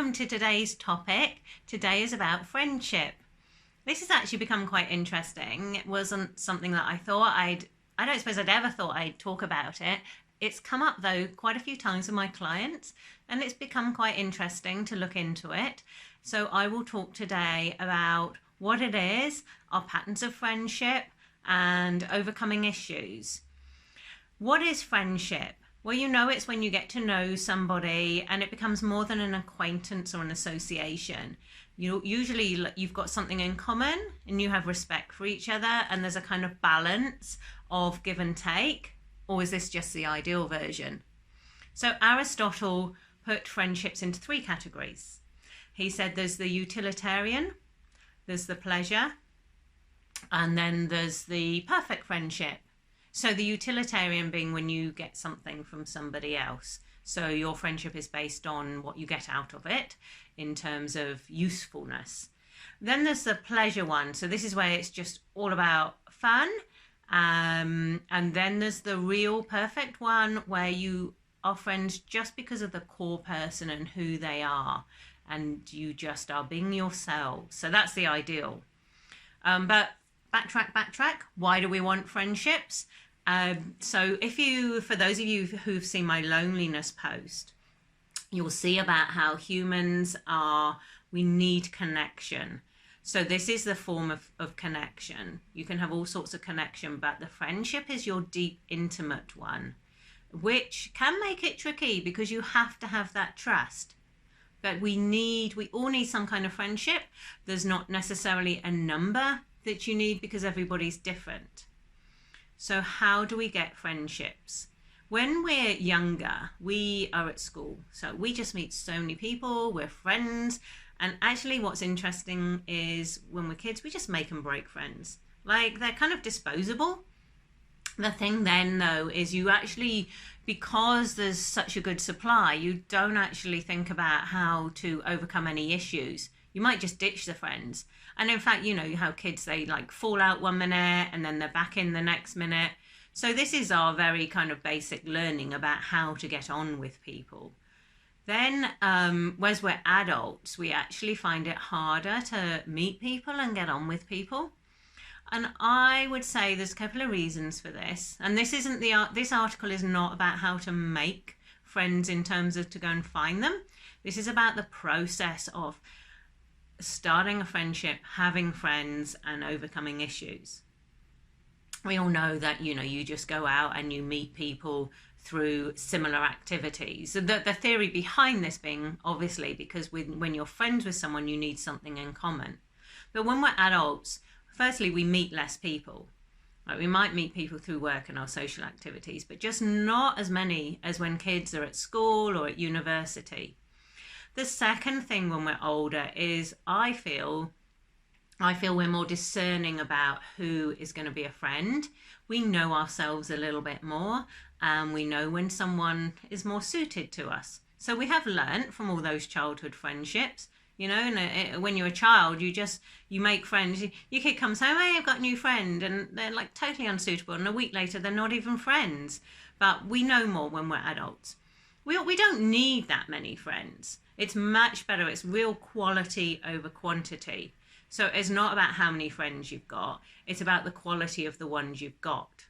welcome to today's topic. Today is about friendship. This has actually become quite interesting. It wasn't something that I don't suppose I'd ever thought I'd talk about it. It's come up though quite a few times with my clients, and it's become quite interesting to look into it. So I will talk today about what it is, our patterns of friendship, and overcoming issues. What is friendship? Well, it's when you get to know somebody and it becomes more than an acquaintance or an association. Usually you've got something in common and you have respect for each other, and there's a kind of balance of give and take. Or is this just the ideal version? So Aristotle put friendships into 3 categories. He said there's the utilitarian, there's the pleasure, and then there's the perfect friendship. So the utilitarian being when you get something from somebody else. So your friendship is based on what you get out of it in terms of usefulness. Then there's the pleasure one. So this is where it's just all about fun. And then there's the real perfect one where you are friends just because of the core person and who they are. And you just are being yourselves. So that's the ideal. But backtrack. Why do we want friendships? So for those of you who've seen my loneliness post, you'll see about how we need connection. So this is the form of connection. You can have all sorts of connection, but the friendship is your deep, intimate one, which can make it tricky because you have to have that trust. But we all need some kind of friendship. There's not necessarily a number that you need because everybody's different. So how do we get friendships? When we're younger, we are at school. So we just meet so many people, we're friends. And actually what's interesting is when we're kids, we just make and break friends. Like they're kind of disposable. The thing then though is because there's such a good supply, you don't actually think about how to overcome any issues. You might just ditch the friends. And in fact, how kids, they fall out one minute and then they're back in the next minute. So this is our very kind of basic learning about how to get on with people. Then, as we're adults, we actually find it harder to meet people and get on with people. And I would say there's a couple of reasons for this. And this article is not about how to make friends in terms of to go and find them. This is about the process of starting a friendship, having friends, and overcoming issues. We all know that, you just go out and you meet people through similar activities. So the theory behind this being, obviously, because when you're friends with someone, you need something in common. But when we're adults, firstly, we meet less people. We might meet people through work and our social activities, but just not as many as when kids are at school or at university. The second thing when we're older is I feel we're more discerning about who is going to be a friend. We know ourselves a little bit more, and we know when someone is more suited to us. So we have learnt from all those childhood friendships, and when you're a child, you make friends. Your kid comes home, hey, I've got a new friend, and they're totally unsuitable. And a week later, they're not even friends. But we know more when we're adults. We don't need that many friends. It's much better. It's real quality over quantity. So it's not about how many friends you've got. It's about the quality of the ones you've got.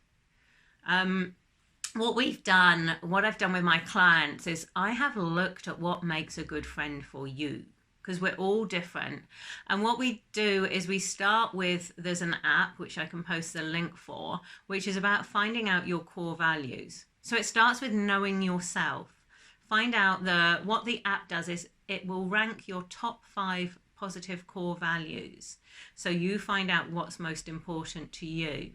What I've done with my clients is I have looked at what makes a good friend for you, because we're all different. And what we do is we start with, there's an app, which I can post the link for, which is about finding out your core values. So it starts with knowing yourself. Find out what the app does is it will rank your top 5 positive core values. So you find out what's most important to you.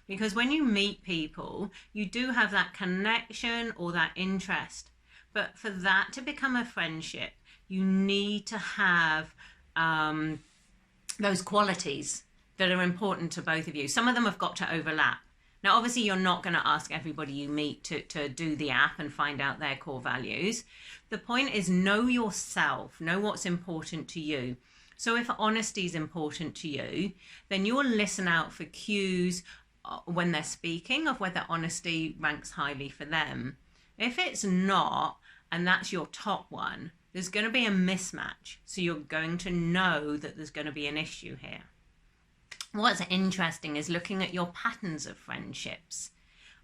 Because when you meet people, you do have that connection or that interest. But for that to become a friendship, you need to have those qualities that are important to both of you. Some of them have got to overlap. Now, obviously, you're not going to ask everybody you meet to do the app and find out their core values. The point is know yourself, know what's important to you. So if honesty is important to you, then you'll listen out for cues when they're speaking of whether honesty ranks highly for them. If it's not, and that's your top one, There's going to be a mismatch. So you're going to know that there's going to be an issue here. What's interesting is looking at your patterns of friendships.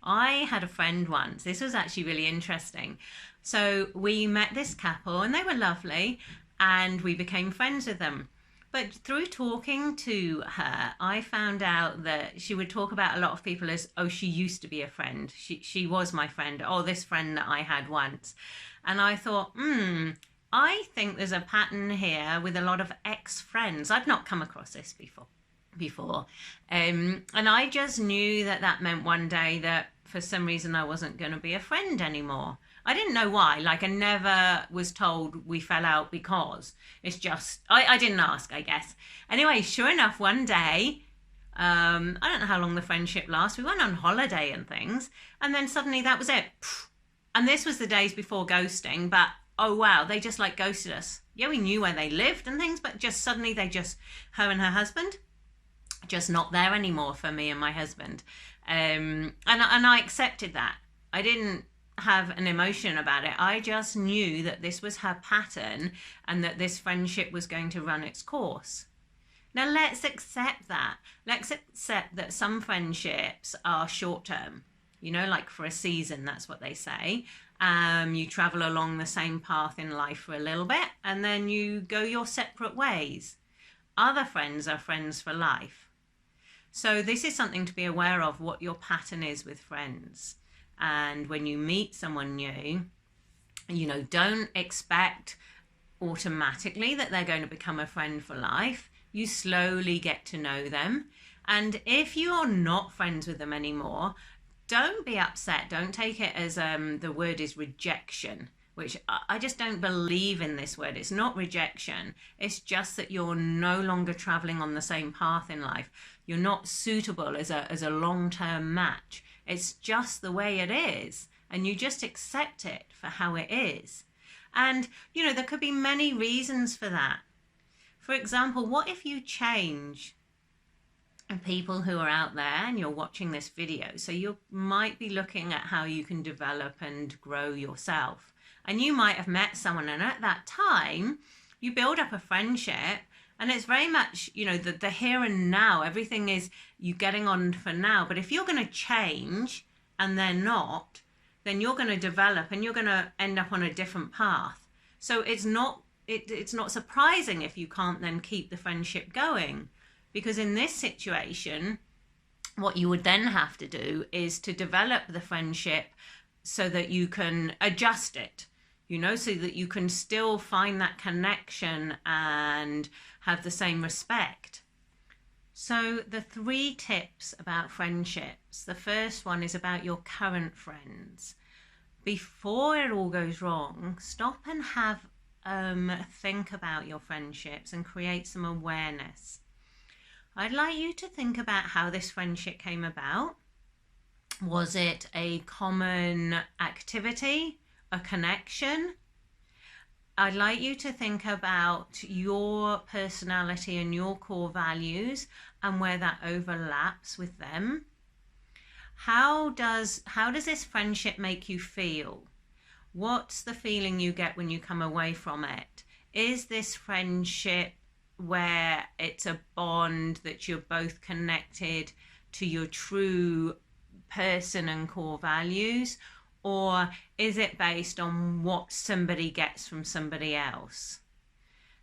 I had a friend once. This was actually really interesting. So we met this couple and they were lovely and we became friends with them. But through talking to her, I found out that she would talk about a lot of people as, oh, she used to be a friend. She was my friend. Oh, this friend that I had once. And I thought, I think there's a pattern here with a lot of ex-friends. I've not come across this before. And I just knew that meant one day that for some reason I wasn't going to be a friend anymore. I didn't know why. Like, I never was told we fell out because. It's just, I didn't ask, I guess. Anyway, sure enough, one day, I don't know how long the friendship lasts. We went on holiday and things. And then suddenly that was it. And this was the days before ghosting. But, oh, wow, they just like ghosted us. Yeah, we knew where they lived and things. But just suddenly her and her husband, just not there anymore for me and my husband. And I accepted that. I didn't have an emotion about it. I just knew that this was her pattern and that this friendship was going to run its course. Now let's accept that. Let's accept that some friendships are short term, like for a season, that's what they say. You travel along the same path in life for a little bit and then you go your separate ways. Other friends are friends for life. So this is something to be aware of, what your pattern is with friends. And when you meet someone new, don't expect automatically that they're going to become a friend for life. You slowly get to know them. And if you're not friends with them anymore, don't be upset. Don't take it as the word is rejection, which I just don't believe in this word. It's not rejection. It's just that you're no longer traveling on the same path in life. You're not suitable as a long-term match. It's just the way it is, and you just accept it for how it is. And, there could be many reasons for that. For example, what if you change? And people who are out there and you're watching this video, so you might be looking at how you can develop and grow yourself. And you might have met someone, and at that time, you build up a friendship. And it's very much, the here and now, everything is you getting on for now. But if you're going to change and they're not, then you're going to develop and you're going to end up on a different path. So it's not surprising if you can't then keep the friendship going. Because in this situation, what you would then have to do is to develop the friendship so that you can adjust it. So that you can still find that connection and have the same respect. So the 3 tips about friendships. The first one is about your current friends. Before it all goes wrong, stop and have think about your friendships and create some awareness. I'd like you to think about how this friendship came about. Was it a common activity? A connection? I'd like you to think about your personality and your core values and where that overlaps with them. How does this friendship make you feel? What's the feeling you get when you come away from it? Is this friendship where it's a bond that you're both connected to your true person and core values? Or is it based on what somebody gets from somebody else?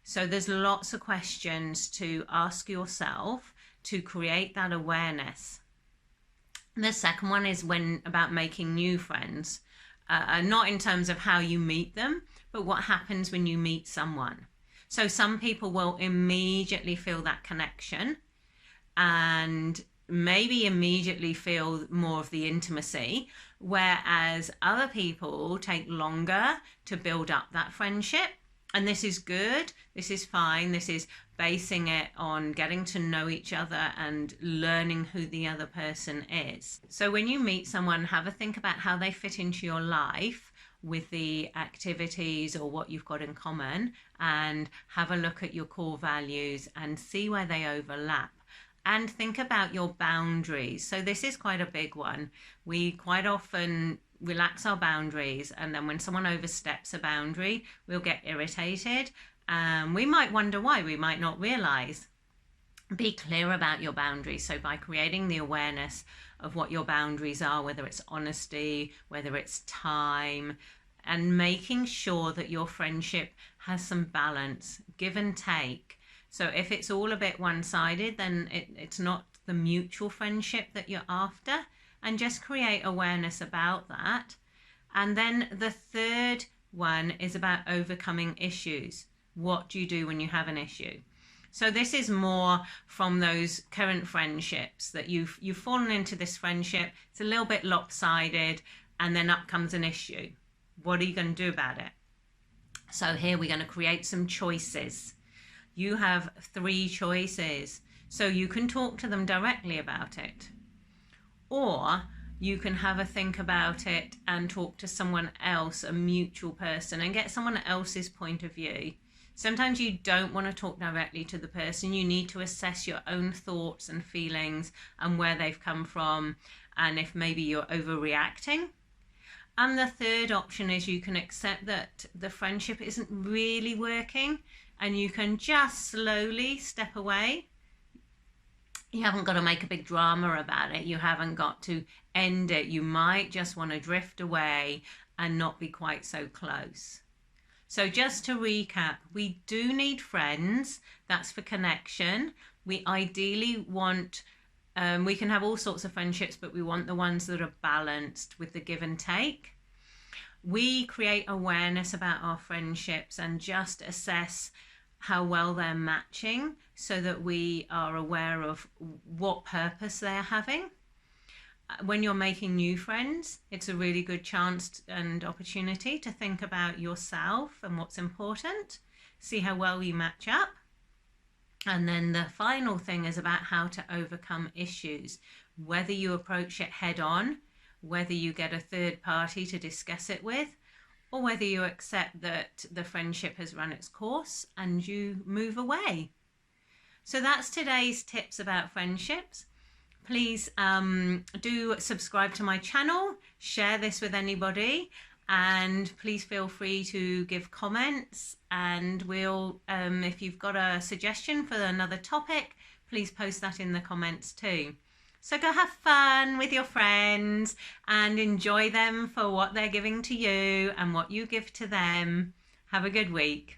So there's lots of questions to ask yourself to create that awareness. The second one is about making new friends, not in terms of how you meet them, but what happens when you meet someone. So some people will immediately feel that connection and maybe immediately feel more of the intimacy, whereas other people take longer to build up that friendship. And this is good, this is fine, this is basing it on getting to know each other and learning who the other person is. So when you meet someone, have a think about how they fit into your life with the activities or what you've got in common, and have a look at your core values and see where they overlap. And think about your boundaries. So this is quite a big one. We quite often, relax our boundaries, and then when someone oversteps a boundary, we'll get irritated. We might wonder why, we might not realize. Be clear about your boundaries. So by creating the awareness of what your boundaries are, whether it's honesty, whether it's time, and making sure that your friendship has some balance, give and take. So if it's all a bit one-sided, then it's not the mutual friendship that you're after, and just create awareness about that. And then the third one is about overcoming issues. What do you do when you have an issue? So this is more from those current friendships that you've fallen into this friendship. It's a little bit lopsided, and then up comes an issue. What are you going to do about it? So here we're going to create some choices. You have 3 choices. So you can talk to them directly about it, or you can have a think about it and talk to someone else, a mutual person, and get someone else's point of view. Sometimes you don't want to talk directly to the person. You need to assess your own thoughts and feelings and where they've come from, and if maybe you're overreacting. And the third option is you can accept that the friendship isn't really working, and you can just slowly step away. You haven't got to make a big drama about it. You haven't got to end it. You might just want to drift away and not be quite so close. So just to recap, we do need friends. That's for connection. We ideally want, we can have all sorts of friendships, but we want the ones that are balanced with the give and take. We create awareness about our friendships and just assess how well they're matching, so that we are aware of what purpose they're having. When you're making new friends, it's a really good chance and opportunity to think about yourself and what's important, see how well you match up. And then the final thing is about how to overcome issues, whether you approach it head on, whether you get a third party to discuss it with, or whether you accept that the friendship has run its course and you move away. So that's today's tips about friendships. Please do subscribe to my channel, share this with anybody, and please feel free to give comments, and we'll, if you've got a suggestion for another topic, please post that in the comments too. So go have fun with your friends and enjoy them for what they're giving to you and what you give to them. Have a good week.